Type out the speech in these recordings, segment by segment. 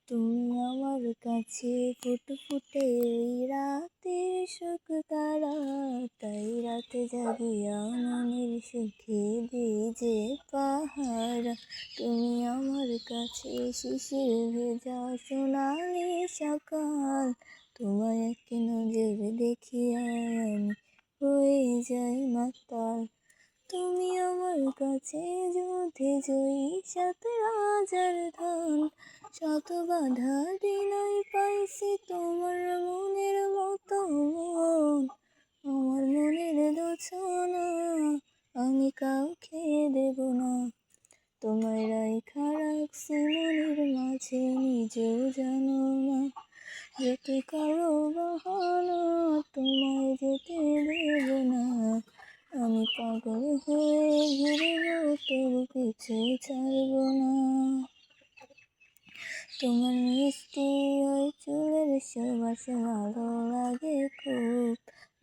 তুমি আমার কাছে ফুটফুটে রাতের সুখ তারা, তাই রাতে জাগিয়া মনের সুখে ভিজে পাহারা। তুমি আমার কাছে শিশির ভেজা সোনালি সকাল, তোমার এক নজর দেখিয়া আমি হয়ে যাই মাতাল। তুমি আমার কাছে যুদ্ধে জয়ী সাত রাজার ধন, শত বাধা দিনই পাইছি তোমার মনের মতো মন। আমার মনের দোছনা আমি কাউকে দেব না, তোমায় রাইখা রাখছি মনের মাঝে নিজেও জানো না। যেতে কারো বাহানা তোমায় যেতে দেব না, আমি পাগল হয়ে ঘুরব তবু পিছু ছাড়ব না। তোমার মিষ্টি ওই চুলের সুবাস ভালো লাগে খুব,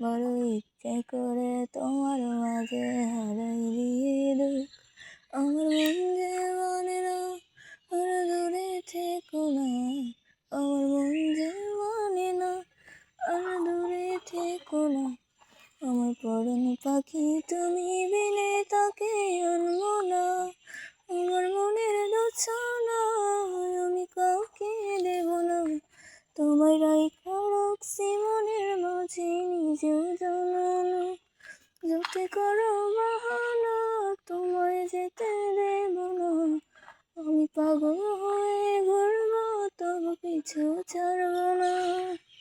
বড় ইচ্ছে করে তোমার মাঝে হারাই দিয়ে দুঃখ। আমার মন যে মানে না আর দূরে থেকো না, আমার মন যে মানে না আর দূরে থেকো না। আমার পরাণ পাখি তুমি বিনে তাকে আনবো না, আমার মনের দোছনা আমি কাউকে দেব না। তোমায় রাইখা রাখছি মনের মাঝে নিজেও জানো না। যেতে করো বাহানা তোমায় যেতে দেব না, আমি পাগল